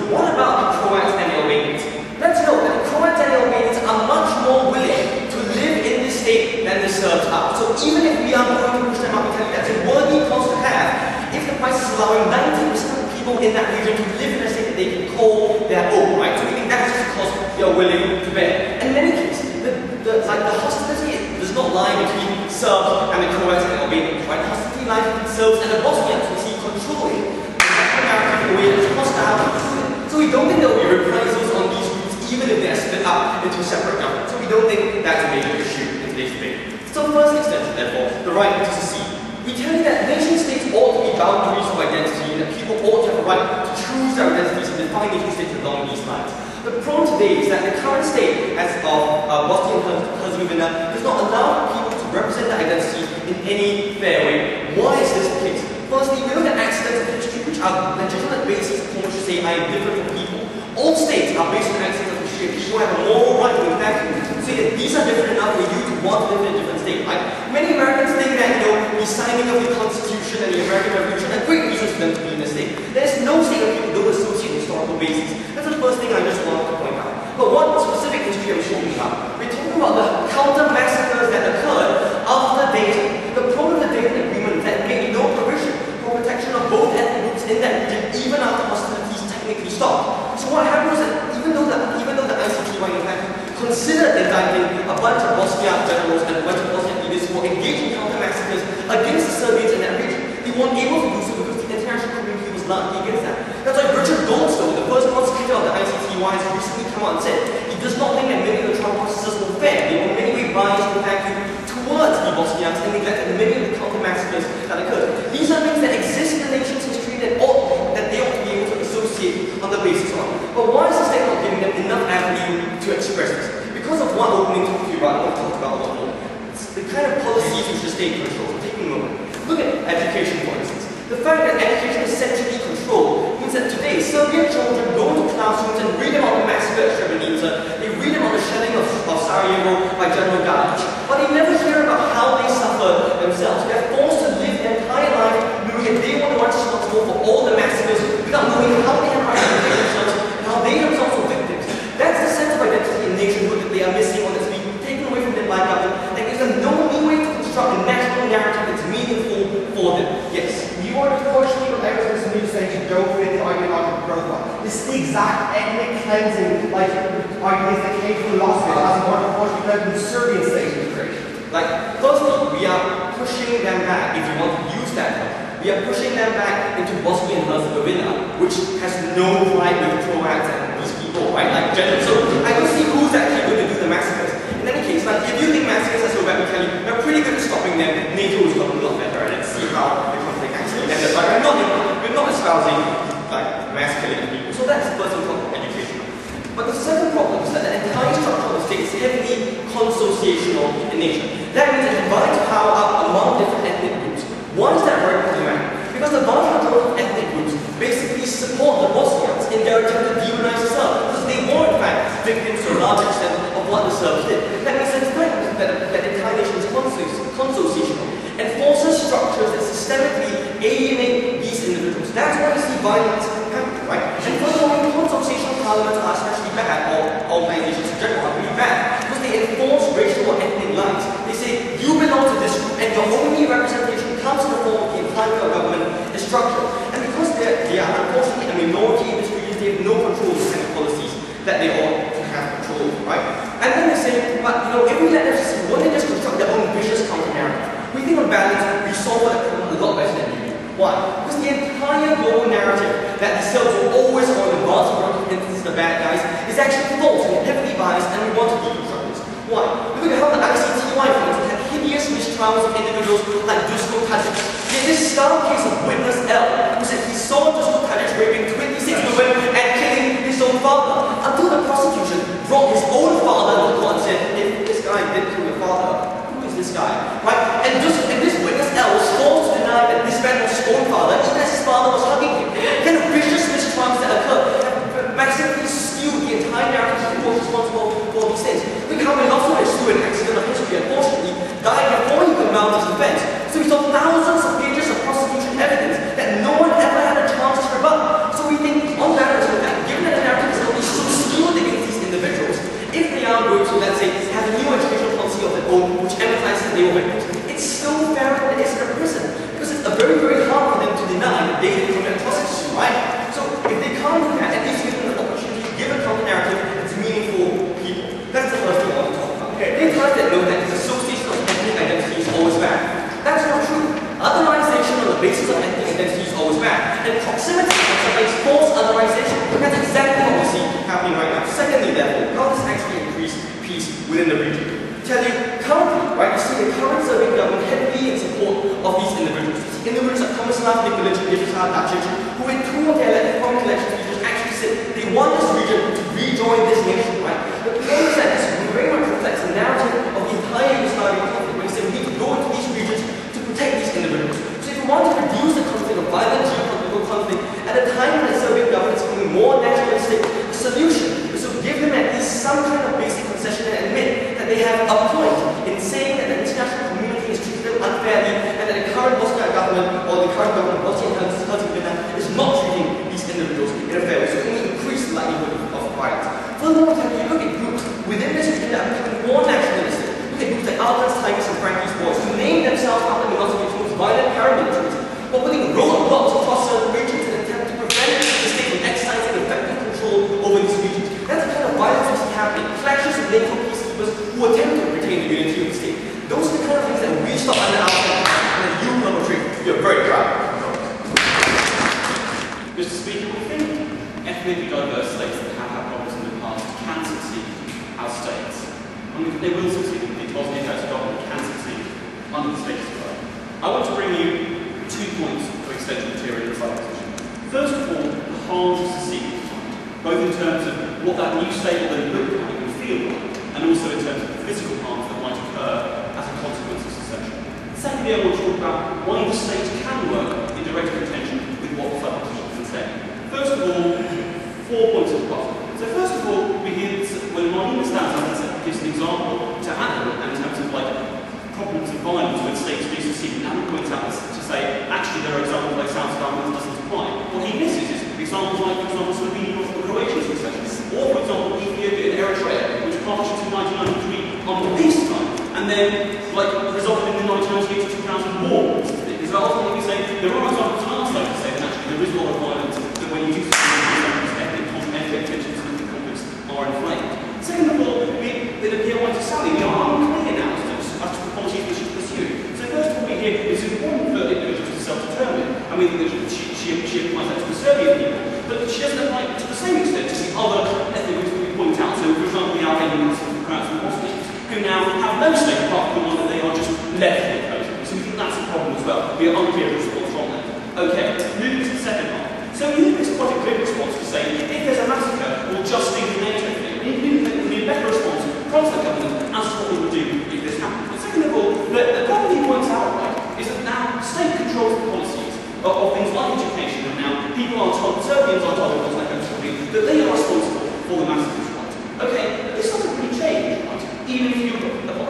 what about the Croats and the Albanians? Let's know that the Croats and the Albanians are much more willing to live in this state than the Serbs are. So even if we are going to push them up, we tell you that's a worthy cause to have if the price is allowing 90% of people in that region to live in a state that they can call their own, right? So we think that's just because they are willing to bear. And in many cases, the hostility does not lie between Serbs and the Croats and the Albanians, right? The hostility lies between Serbs and the Bosnians, we see controlling the American way it's hostile. So we don't think there will be reprisals on these groups even if they are split up into separate governments. So we don't think that's a major issue in today's debate. So first extension, therefore, the right to secede. We tell you that nation states ought to be boundaries of identity and that people ought to have a right to choose their identities to define nation states along these lines. The problem today is that the current state as of Bosnia and Herzegovina does not allow people to represent their identities in any fair way. Why is this the case? Firstly, we look at accidents of history, which are legitimate basis upon which to say I am different from people. All states are based on accidents of history, which have a moral right to attack you, to say that these are different enough for you to want to live in a different state. Right? Many Americans think that, the signing of the Constitution and the American Revolution are great reasons for them to be in a state. There's no state of people don't associate historical basis. That's the first thing I just wanted to point out. But what specific history I'm talking about? We're talking about the counter-massacres that occurred after Dayton. The problem with the Dayton Agreement is that it made no provision for protection of both ethnic groups in that region, even after hostilities technically stopped. So what happened was that even though the ICTY in fact considered indicting a bunch of Bosniak generals and a bunch of Bosniak leaders for engaging counter-massacres against the Serbians in that region, they weren't able to do so because the international community was largely against that. That's why Richard Goldstone, the first prosecutor of the ICTY, has recently come out and said he does not think that many of the trial processes were fair. They were in many ways biased in fact towards the Bosniaks and neglected many of the counter-massacres that occurred. These are things that exist in the nation's history that they ought to be able to associate on the basis of. But why is the state not giving them enough avenue to express this? Because of one opening talk to you about, I want to talk about a lot more. It's the kind of policies which the state controls. Taking a moment. Look at education, for instance. The fact that education is centrally controlled means that today Serbian children go into classrooms and read about the massacre at Srebrenica, they read about the shelling of Sarajevo by General Galic, but they never hear about how they suffer themselves. They're forced to live their entire life knowing that they were the ones responsible for all the massacres without knowing how they have to protect themselves and how they themselves were victims. That's the sense of identity in nationhood that they are missing or that's being taken away from them by government and gives them no leeway to construct a national narrative that's meaningful for them. Yes? You want to push people out of this new state and don't fit the ideological profile. This is the exact ethnic cleansing ideas that came from philosophy as in order to push people out of the Serbian state was created. Firstly, we are pushing them back, if you want to use that term. We are pushing them back into Bosnia and Herzegovina, which has no fight with Croats and these people, right? So I don't see who's actually going to do the massacres. In any case, if you think massacres are so bad, we tell you, we're pretty good at stopping them. NATO has gotten a lot better, and let's see how the conflict actually ended. We're not espousing mass killing people. So that's the first problem of education. But the second problem is that the entire structure of the state is heavily consociational in nature. That means it divides power up among different ethnic groups. Why is that very problematic? Because the vast majority of ethnic groups basically support the Bosniaks in their attempt to demonize the Serbs, because they were in fact victims to a large extent of what the Serbs did. That means that the entire nation is consociational and forces structures that systemically alienate these individuals. That's why you see violence happening, right? And furthermore, consociational parliaments are especially bad, or organizations in general are really bad, because they enforce racial or ethnic lines. They say, you belong to this group, and your only representation comes in the form of the entire government is structured. And because they are unfortunately a minority in this region, they have no control over the kind of policies that they ought to have control over, right? And then they say, but if we let them, won't they just construct their own vicious counter-narrative? We think on balance, we solve that problem a lot better than you do. Why? Because the entire global narrative that the Serbs were always on the vast majority of instances the bad guys is actually false and heavily biased, and we want to deconstruct this. Why? Look at how the ICTY, for instance, had hideous mistrials of individuals like Dusko Tadic. In this stark case of witness L, who said he saw Dusko Tadic raping 26 women and killing his own father, until the prosecution brought his own father to court and said, if this guy did kill your father, this guy, right? And this witness L was forced to deny that this man was his own father, even as his father was hugging him. The kind of vicious mistrials that occurred have massively skewed the entire narrative of who was responsible for these things. Look how Milosevic, through an accident of history, unfortunately, died before he could mount his defense. So we saw thousands of pages of prosecution evidence that no one ever had a chance to rebut. So we think, on balance, given that the narrative is only so skewed against these individuals, if they are going to, let's say, have a new educational policy of their own, which emphasizes that they were victims, it's still fairer than it is in a prison. Because it's very, very hard for them to deny that they didn't commit atrocities, right? So if they can't do that, at least give them the opportunity to give a counter-narrative that's meaningful to people. That's the first thing I want to talk about. They try to know that this association of ethnic identity is always bad. That's not true. Otherization on the basis of ethnic identity is always bad. And proximity sometimes false otherization. That's exactly what we see happening right now. Secondly, therefore, how does this actually increase peace within the region? Tell you, currently, right, you see the current Serbian government heavily in support of these individuals. Individuals like Tomislav Nikolic and Ivica Dacic, who in two of their foreign election speeches actually said join this nation, right? But we understand this very much reflects the narrative of the entire Yugoslavian conflict, where we say we need to go into these regions to protect these individuals. So if we want to reduce the conflict of violent geopolitical conflict at a time when the Serbian government is becoming more nationalistic, the solution is to give them at least some kind of basic concession and admit that they have a point in saying that the international community is treating them unfairly and that the current Bosnian government or the current government of Bosnia and Herzegovina is not treating these individuals in a fair way. So it will increase the likelihood of violence. Furthermore, if you look at groups within this region that are becoming more nationalistic, look at groups like Alban's Tigers and Frankie's Boys, who name themselves after Milosevic's most violent paramilitaries, but putting roadblocks across certain regions in an attempt to prevent the state from exercising effective control over these regions. That's the kind of violence we see happening. Clashes with NATO peacekeepers who attempt to retain the unity of the state. Those are the kind of things that we stop under our flag and that you perpetrate. We are very proud of. Mr. Speaker, we think ethnically diverse states that have had problems in the past can succeed as states. I mean, they will succeed. The Bosnia and Herzegovina can succeed under the status quo. I want to bring you 2 points of extension material in this opposition. First of all, the harms of seceding, both in terms of what that new state will then look like and feel like, and also in terms of the physical harms that might occur as a consequence of secession. Secondly, I want to talk about why the state can work in direct contention with what the federal position can say. First of all, 4 points of the puzzle. So first of all, we hear when Marlene stands up and gives an example to Anna in terms of like problems of violence when states do secede, and Anna points out to say, actually there are examples like South Sudan that doesn't apply. What he misses is examples like, for example, Slovenia or Croatia's secession, or for example, Ethiopia and Eritrea, which partitioned in 1993 under peacetime, and then like resulted in the 1998 to 2000 war. Because ultimately we say there are examples on our side to say that actually there is a lot of violence that when you do ethnic tensions and conflicts are inflamed. Second of all, it appears like to Sally, we are unclear now as to the policies we should pursue. So first of all, we hear it's important for individuals to self-determine. I mean, she applies that to the Serbian people, but she doesn't apply it to the same extent to the other ethnic groups that we point out. So, for example, the Albanians, the Croats and Bosnians, who now have no state apart from the one that they are just left with, basically. So we think that's a problem as well. We are unclear of response from that. Okay, moving to the second part. So we think it's quite a clear response to say, if there's a massacre, we'll just leave the NATO thing. It would be a better response from the government as to what we would do if this happens. But second of all, the problem he points out, right, is that now state controls the policies of things like education, and now people are told, Serbians are told, that they are responsible for the massacres, right? Okay, but this doesn't really change, right? Even if you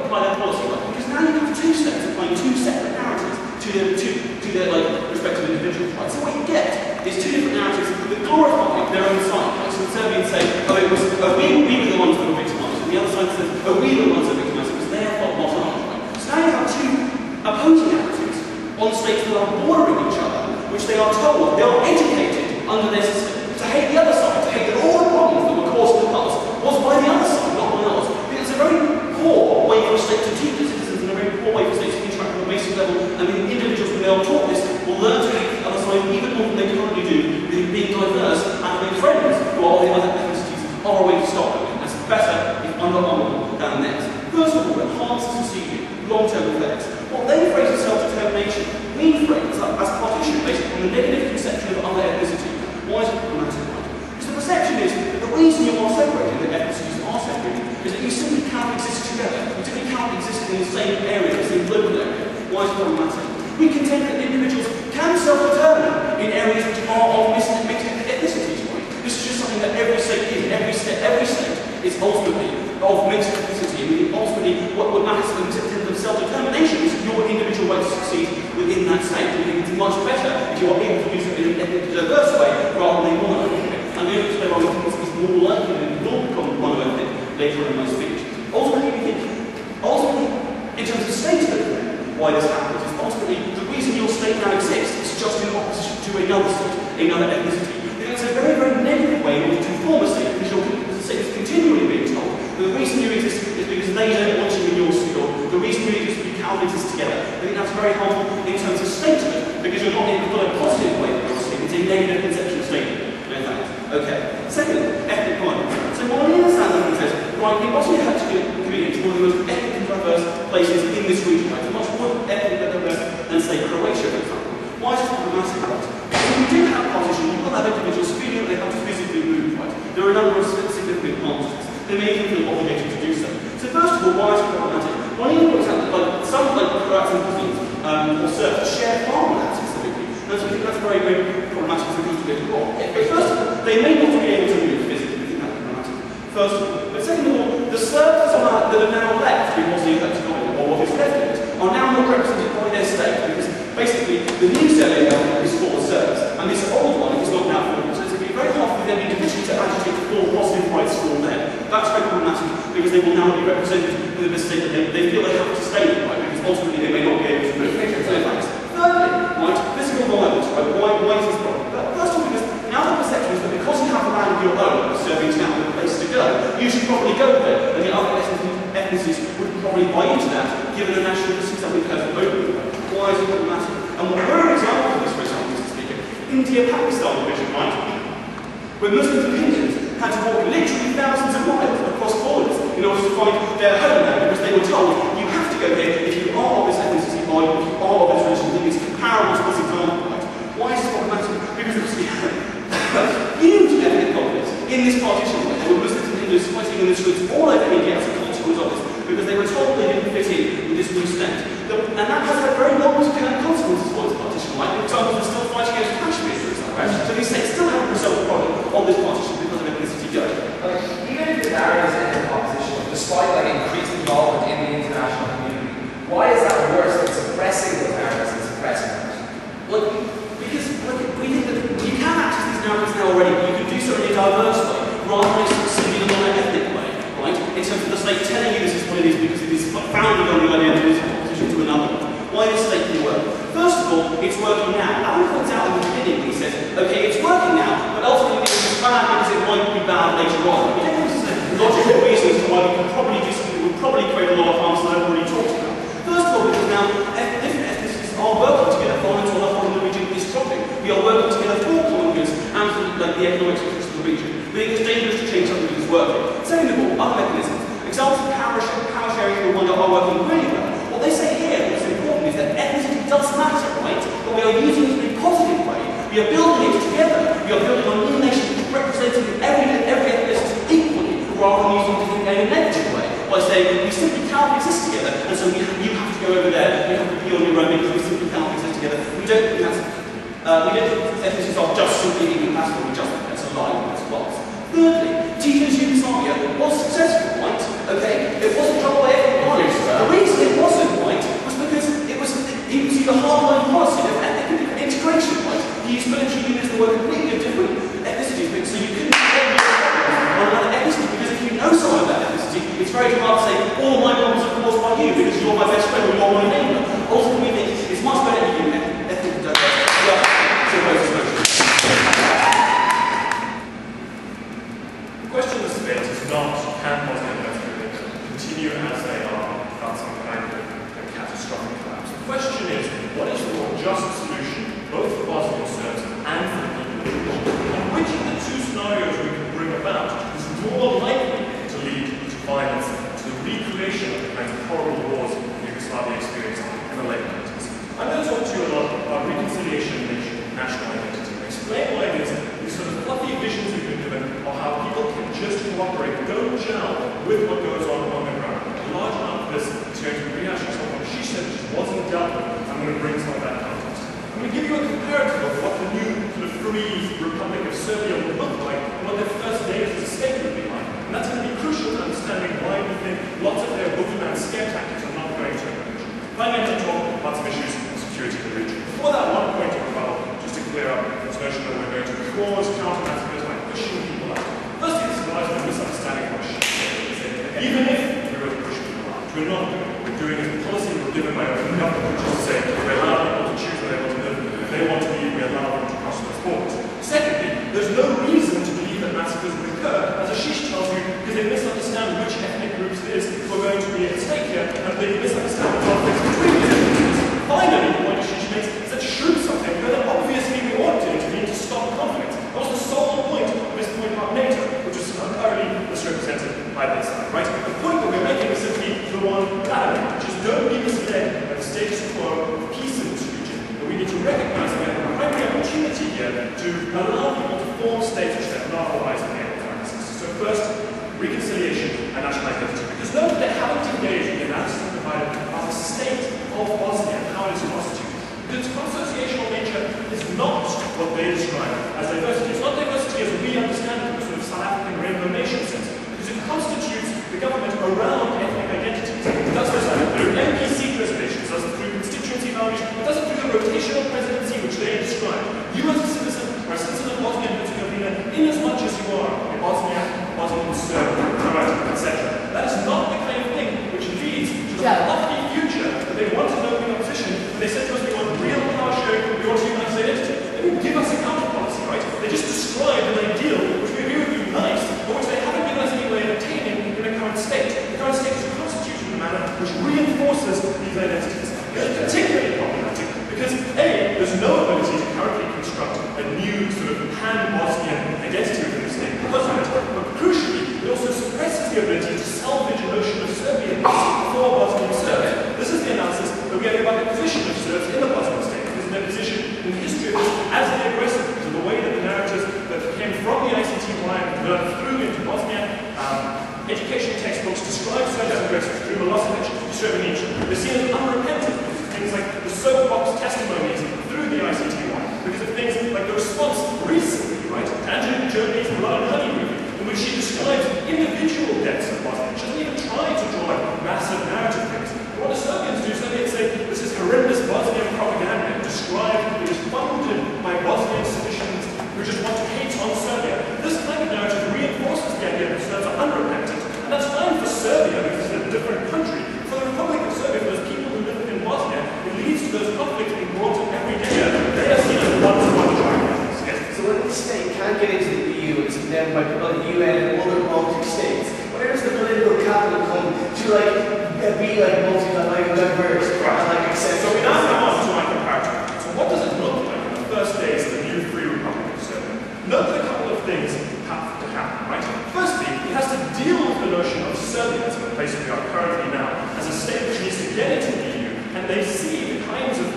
apply that policy, right? Because now you have 2 states applying 2 separate narratives to their like respective individuals, right? So what you get is 2 different narratives that glorify their own side, right? So the Serbians say, oh, it was we were the ones that were victimised, and the other side says, oh, we were the ones that were victimised, it was their fault, not ours, right? So now you have 2 opposing narratives on states that are bordering each other, which they are told, they are educated under their system to hate the other side, to hate that all the problems that were caused in the past was by the other side, not by ours. It's a very poor way for a state to teach the citizens, and a very poor way for states to interact on a basic level, and the individuals, when they are taught this, will learn to hate the other side even more than they currently do, with being diverse and having friends who are the other ethnicities are a way to stop them. That's better if under honourable than next. First of all, enhance seceding, long-term effects. What they phrase as self-determination, we phrase as partition based on the negative conception of other ethnicity. Why is it problematic? Because the perception is that the reason you are separated, that ethnicities are separated, is that you simply can't exist together. You simply can't exist in the same area, the same political area. Why is it problematic? We contend that individuals can self-determine in areas which are of mixed ethnicities. Right? This is just something that every state is. Every state is ultimately of mixed ethnicity. And ultimately, what matters in terms of self-determination is your individual way to succeed within that state. We think it's much better if you are able to use it in an ethnically diverse way rather than mono-ethnic. And the only explain why we think it's more likely that it will become mono-ethnic later on in my speech. Ultimately, we think, in terms of state development, why this happens is ultimately the reason your state now exists is just in opposition to another state, another ethnicity. And it's a very, very negative way in order to form a state, because the state is continually being told that the reason you exist is because they don't want you in your sphere. The reason you exist is because you can't exist together. I think that's very harmful in terms of statehood, because you're not able to follow a positive way of your state. It's a negative conception of statehood. No thanks. Okay. Second, ethnic violence. So Marlene stands up and says, right, in Bosnia and Herzegovina, it's one of the most ethnically diverse places in this region. Right? It's much more ethnically diverse than, say, Croatia, for example. Why is this problematic? Right? When you do have partition, you will have individuals feeling that they have to physically move. Right? There are a number of significant they may even feel obligated to do so. So first of all, why is it problematic? One of you points out that some Croats and Bosnians or Serbs share farmland specifically. And so we think that's very, very problematic for people to go to war. But first of all, they may not be able to move physically. We think that's problematic. First of all. But second of all, the Serbs that are now left in Bosnia and Herzegovina, or what is left of it, are now not represented by their state, because basically the new Serbian government is for the Serbs, and this old one is not now for them. So it's going to be very hard for them individually to agitate for positive rights for them. That's very problematic, because they will now be represented within the state that they feel they have to stay in, right? Because ultimately they may not be able to move. Thirdly, right, physical violence, right? Why is this problem? First of all, because now the perception is that because you have a land of your own, the Serbians now have a place to go, you should probably go there, and the other ethnicities would probably buy into that, given the nationalities that we've had open. Why is it problematic? And what were an example of this, for example, Mr. Speaker, India-Pakistan division, right? Where Muslims and Hindus had to walk literally thousands of miles across borders in order to find their homeland, because they were told, you have to go here if you are of this ethnicity or if you are of this religion. I think it's comparable to this example, right? Why is this problematic? Because we have huge ethnic conflicts in this partition, right? There were Muslims and Hindus fighting in the streets all over India as a consequence of this, because they were told they didn't fit in with this new state. And that has had very long-term consequences for this partition, right? For example, they're still fighting against Kashmir, for example. Right? So these states still haven't resolved the problem on this partition because of ethnicity going. Even if the barriers in the opposition, despite increased involvement in the international community, why is that worse than suppressing those barriers and suppressing those? Look, because we think that you can access these narratives now already, but you can do so in a diverse way, rather than simply in a non-ethnic way, right? In terms of the state telling you this is what it is because it is founded on the idea that it is opposition to another one. Why does state can work? First of all, it's working now. Alan points out in the beginning, he says, okay, it's working now, but ultimately it's bad because it might be bad later on. We don't think this is a logical reason as to why we can probably do something that would probably create a lot of harm that I've already talked about. First of all, because now different ethnicities are working together, foreign to the whole of the region is dropping. We are working together for common goods and for the economic success of the region. We think it's dangerous to change something that is working. Second of all, other mechanisms. Examples of power sharing in Rwanda are working really well. What they say here, what's important, is that ethnicity does matter, right? But we are using it in a positive way. We are building it together. We are building on one nation representing every ethnicity equally, rather than using it in a negative way, by saying we simply cannot exist together, and so you have to go over there, you have to be on your own because we simply cannot exist together. We don't think that's, we don't think ethnicities are just simply incompatible, we just think that's a lie, that's false. Thirdly, Tito's Yugoslavia was successful, right? Okay, it wasn't dropped by everyone. The reason it wasn't, right, was because it was a hard-line policy of ethnic integration, right? He used military units that were completely different ethnicities, so you couldn't on another ethnicity, because if you know someone of that ethnicity, it's very hard to say, all my problems are caused by you, because you're my best friend or you're my neighbour. Ultimately, we think it's much better if you ethnic diversity. The question of debate is not, can Bosnia and Herzegovina continue as they are without some kind of catastrophic collapse? The question is, what is the more just solution, both for Bosnian Serbs and for the people of the region? And which of the two scenarios we can bring about is more likely to lead to violence, to the recreation of the kinds of horrible wars Yugoslavia experienced in the late 90s? I'm going to talk to you a lot about reconciliation and national identity, and explain why it is these sort of fluffy visions we've been given of how people can just cooperate, don't gel with what goes on the ground. A large amount of this is going to be rehashing something she said just wasn't dealt with. I'm going to bring some of that context. I'm going to give you a comparative of what the new sort of free Republic of Serbia would look like and what their first days as a state would be like. And that's going to be crucial to understanding why we think lots of their boogeyman scare tactics are not going to emerge. Finally, I'm going to talk about some issues of security in the region. Before that, one point of rebuttal, just to clear up this notion that we're going to cause counter-massacres by pushing people out. Firstly, this relies on a misunderstanding of what she said. Even if we were to push people out, we're not doing it. We're doing a policy we're given by our own government, which is to say we allow people to choose where they want to live. If they want to leave, we allow them to cross those borders. Secondly, there's no reason to believe that massacres would occur, as Ashish tells you, because they misunderstand which ethnic groups it is who are going to be at stake here, and they misunderstand the conflicts between these ethnic groups. Finally, the point Ashish makes is that should something occur, then obviously we want to intervene to stop conflict. That was the sole point of this point about NATO, which is currently misrepresented by this side, right? The point that we're making is simply the one that which is don't be misled by the status quo of peace in this region. But we need to recognize that we have a primary opportunity here to allow people to form states which they're not otherwise able to access. So first, reconciliation, and national identity. Because note that they haven't engaged in the analysis and provided of the state of Bosnia and how it is constituted. Because its consociational nature is not what they describe as diversity. It's not diversity as we understand it in the sort of South African rainbow nation sense. Because it constitutes the government around ethnic identities. It does this through MPC preservation, it does it through constituency values, it does it through the rotational presidency which they describe. You as a citizen are a citizen of Bosnia and Herzegovina in as much as you are in Bosnia, Bosnian Serb, Croatian, etc. That is not the kind of thing which leads to the lofty future that they wanted to know in opposition when they said to us we want real power sharing, we want to unite identity. They didn't give us a counter policy, right? They just described an ideal which we agree would be nice, but which they haven't given us any way of attaining in the current state. The current state is constituted in a manner which reinforces these identities. It is particularly problematic because A, there's no ability to currently construct a new sort of pan-Bosnian identity within the state because of it, but crucially, it also suppresses the ability to salvage a notion of Serbian for Bosnian Serbs. This is the analysis that we have about the position of Serbs in the Bosnian state. This is their position in the history of it as the aggressor, because of the way that the narratives that came from the ICT line developed through into Bosnia. Education textbooks describe Serbs as aggressors through Milosevic, Srebrenica. They're seen as unrepentant because of things like the soapbox testimonies through the ICT line, because of things like the response recently, right, to Angela Journey's Blood and Honey movie, in which she describes individual deaths of Bosnia. She doesn't even try to draw massive narrative things. But what the Serbians do, Serbians say this is horrendous Bosnian propaganda, described, it is funded by Bosnian citizens who just want to hate on Serbia. This kind of narrative reinforces the idea that Serbs are unrepentant, and that's fine for Serbia because it's a different country. For the Republic of Serbia, for those people who live in Bosnia, it leads to those conflicts being brought up every day. They are seen as one-to-one drivers. Yes. So when the state can't get into the EU, it's condemned by people like the UN and other Baltic states. Where does the political capital come to be diverse and accept? So we now come on to my comparative. So what does it look like in the first days of the new free Republic of Serbia? Note that a couple of things have to happen, right? Firstly, it has to deal with the notion of Serbia, as the place we are currently now, as a state which needs to get into the EU, and they see the kinds of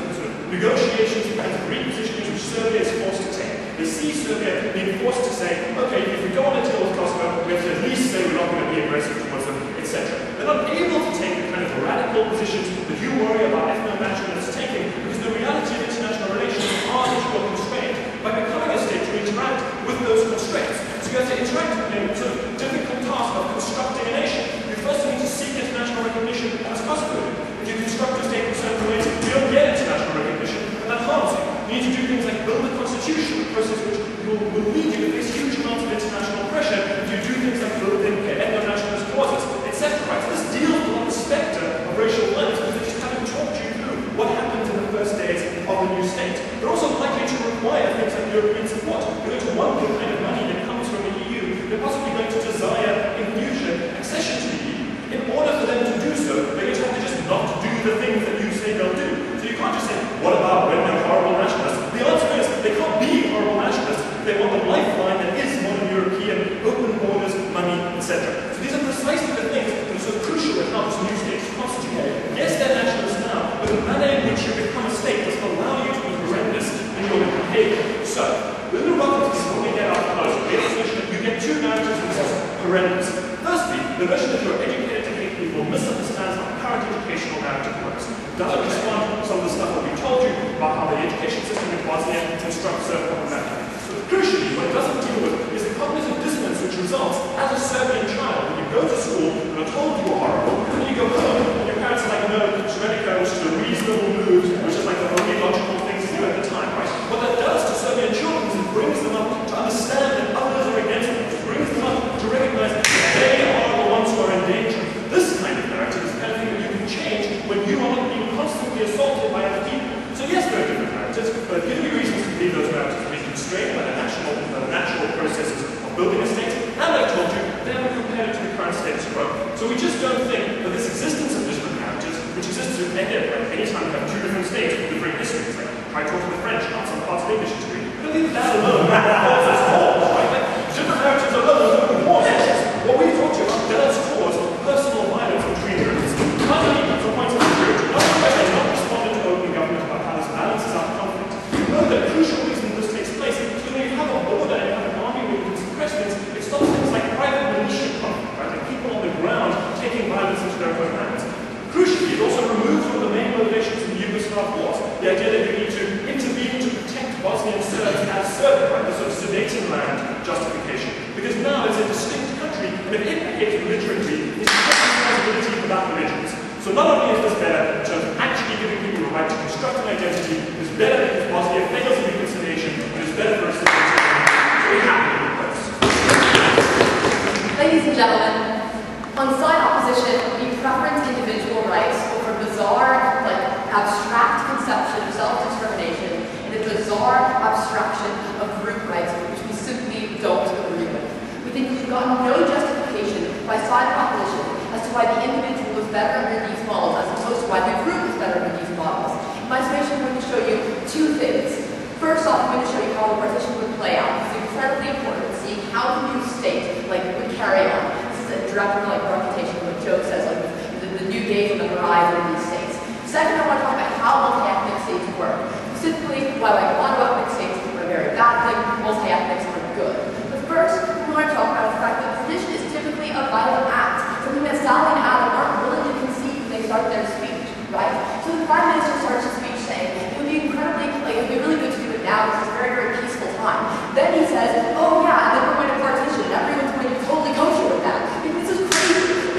negotiations, the kinds of repositionings which Serbia is forced to take. They see Serbia being forced to say, okay, if we go on a deal with Kosovo, we have to at least say we're not going to be aggressive towards them, etc. They're not able to take the kind of radical positions that you worry about ethno-nationalists taking, because the reality of international relations are that you are constrained by becoming a state to interact with those constraints. So you have to interact with them, sort of difficult task of constructing a nation. You first need to seek international recognition as Kosovo. If you construct a state in certain ways, you don't get international recognition, and that harms you. You need to do things like build a constitution, a process which will lead you to face huge amounts of international pressure if you do things like build ethno-nationalist clauses, etc. Right? So this deals with the spectre of racial violence because they just haven't talked you through what happens in the first days of the new state. They're also likely to require things like European support. They're going to want the kind of money that comes from the EU. They're possibly going to desire, in future, accession to the EU. In order for them to do so, they're going to have to just not do the things that you say they'll do. So you can't just say, what about when they're horrible nationalists? The answer is, they can't be horrible nationalists. They want the lifeline that is modern European, open borders, money, etc. So these are precisely the things that are so crucial in how this new state is constituted. Yes, they're nationalists now, but the manner in which you become a state doesn't allow you to be horrendous in your behavior. So, with the relatives, when we get out close, you get two narratives which are horrendous. Firstly, the notion that you're educated to hate people misunderstands how the current educational narrative works. It doesn't respond to some of the stuff that we told you about how the education system in Bosnia constructs certain problematic. Crucially, what it doesn't deal with is the cognitive dissonance which results as a Serbian child when you go to school and are told you are horrible, and then you go home and your parents are like, no, Srebrenica, which is a reasonable move, which is like the only logical thing to do at the time, right? What that does to Serbian children is it brings them up to understand that others are against them. It brings them up to recognize that they are the ones who are in danger. This kind of narrative is the kind of thing that you can change when you are being constantly assaulted by other people. So yes, there are different narratives, but give me reasons to believe those narratives are constrained by the natural processes of building a state, and I've told you, they haven't compared it to the current status quo. So we just don't think that this existence of different narratives, which exists in any time you have two different states with different histories, like try talking to French about some parts of English history, we don't think that alone causes wars, right? Like, different narratives alone don't cause wars. What we've talked to you about does cause personal violence between groups. Finally, for points of security, not responded to open government about how this balances out conflict. You know that a crucial reason this takes place is when you have a border and you have an army where you can suppress things, it stops things like private militia conflict. to their own hands. Crucially, it also removes one of the main motivations in the Yugoslav wars, the idea that you need to intervene to protect Bosnian Serbs as Serbia, right? The sort of Sudetenland justification. Because now it's a distinct country, and if it behaves belligerently, it's taking responsibility for that belligerence. So not only is this better in terms of actually giving people the right to construct an identity, it's better because Bosnia fails in reconciliation, and it's better for us to be happy with this. Ladies and gentlemen, on side opposition, we preference individual rights over bizarre, abstract conception of self-determination and a bizarre abstraction of group rights, which we simply don't agree with. We think we've gotten no justification by side proposition as to why the individual is better under these models, as opposed to why the group is better under these models. In my summation, I'm going to show you two things. First off, I'm going to show you how the partition would play out. It's incredibly important seeing how the new state would carry on. This is a direct refutation of what Joe says, the new days on the horizon of these states. Second, I want to talk about how multi-ethnic states work. Specifically, why mono-ethnic states are a very bad thing, multi-ethnics are good. But first, we want to talk about the fact that partition is typically a violent act, something that Sally and Adam aren't willing to concede when they start their speech, right? So the Prime Minister starts his speech saying, it would be really good to do it now because it's a very, very peaceful time. Then he says, oh yeah, and then we're going to partition, and everyone's going to be totally kosher with that. This is crazy.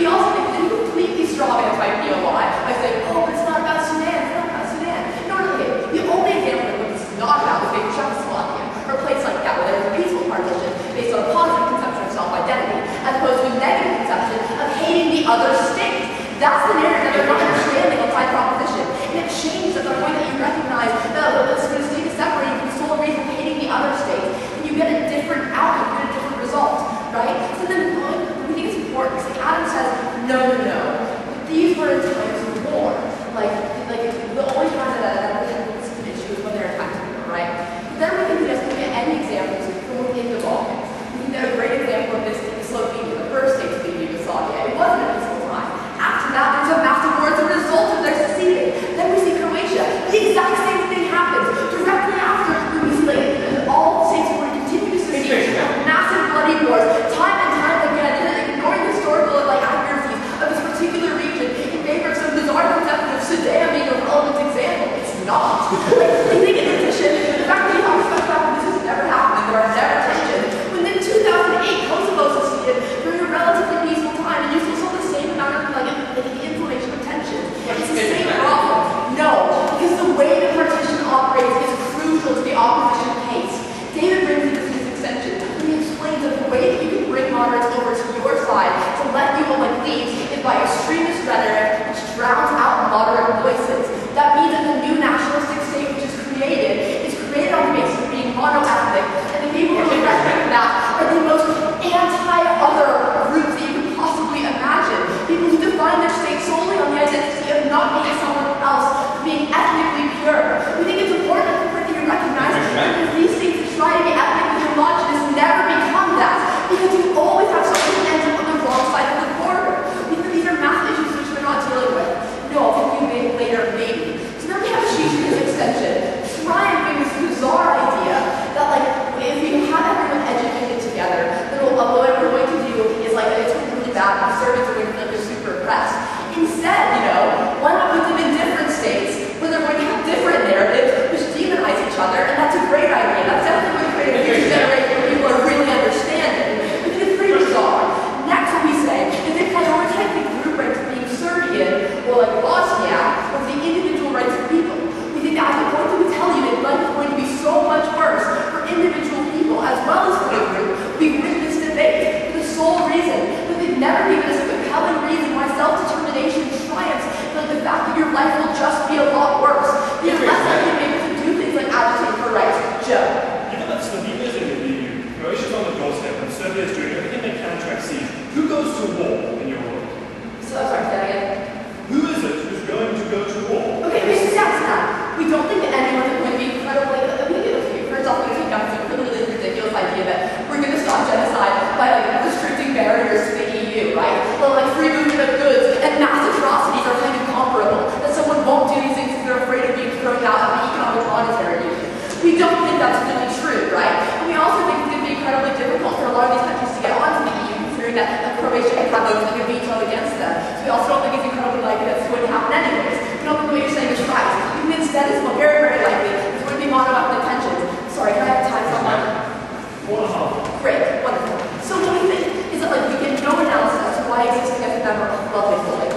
member of lovely building.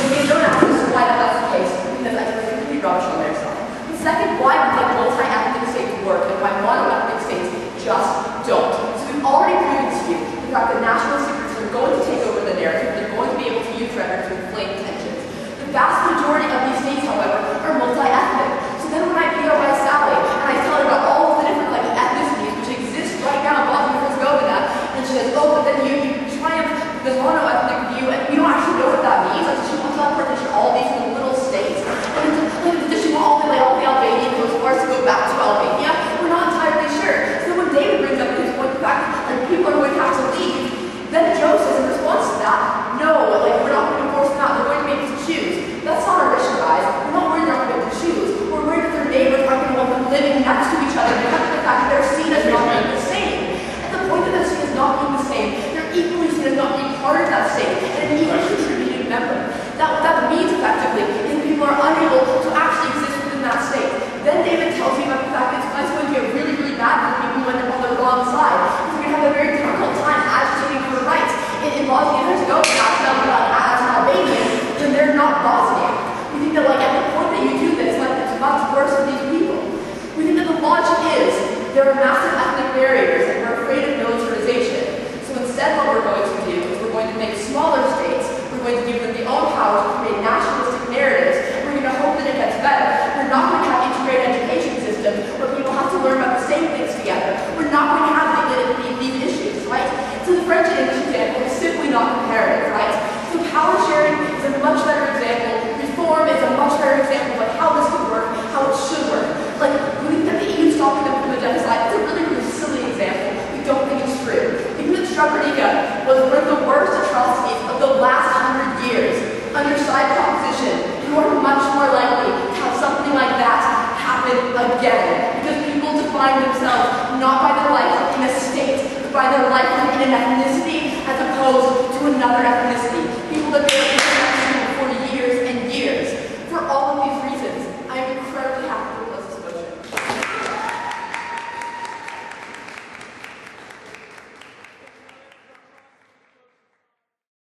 We don't ask us why that's the case, because that's completely rubbish on their side. The second, why multi-ethnic states work and why mono-ethnic states just don't. So we've already proven to you the fact that nationalist groups are going to take over the narrative, they're going to be able to use rhetoric to inflame tensions. The vast majority of these states, however, are multi-ethnic. So then when I POI Sally and I tell her about all of the different ethnicities which exist right now in Bosnia and Herzegovina, and she says, oh, but then you triumph the mono-ethnic view, and we don't actually know what that means. Like, does she want to partition all these into little states? And does she want all the Albanian coastguards to go back to Albania? We're not entirely sure. So when David brings up his point, the fact that people are going to have to leave, then Joe says in response to that, no, we're not going to force them out, they're going to make them choose. That's not our issue, guys. We're not worried they're not going to choose. We're worried that their neighbors aren't going to want them living next to each other because of the fact that they're seen as not being the same. And the point that they're seen as not being the same, they're equally seen as not being part of that state and an equally contributing member. What that means effectively is that people are unable to actually exist within that state. Then David tells me about the fact that it's going to get really, really bad for people when they're on the wrong side. Because they're going to have a very difficult time agitating for rights. In Bosnia and Herzegovina, as an Albanian, then they're not Bosnian. We think that at the point that you do this, it's much worse for these people. We think that the logic is there are massive ethnic barriers and we're afraid of militarization. So instead what we're going to do is we're going to make smaller states, we're going to give them the own power to create nationalistic narratives, and we're going to hope that it gets better. We're not going to have integrated education systems where people have to learn about the same things together. We're not going to have these issues, right? So the French and English example is simply not comparative, right? So power sharing is a much better example. Reform is a much better example of how this could work, how it should work. We think that the EU stopping them from the genocide is a really, really silly example. We don't think it's true. We think that Srebrenica was one of the worst atrocities of the last 100 years. Under side proposition, you are much more likely to have something like that happen again. Because people define themselves not by their life in a state, but by their life in an ethnicity as opposed to another ethnicity.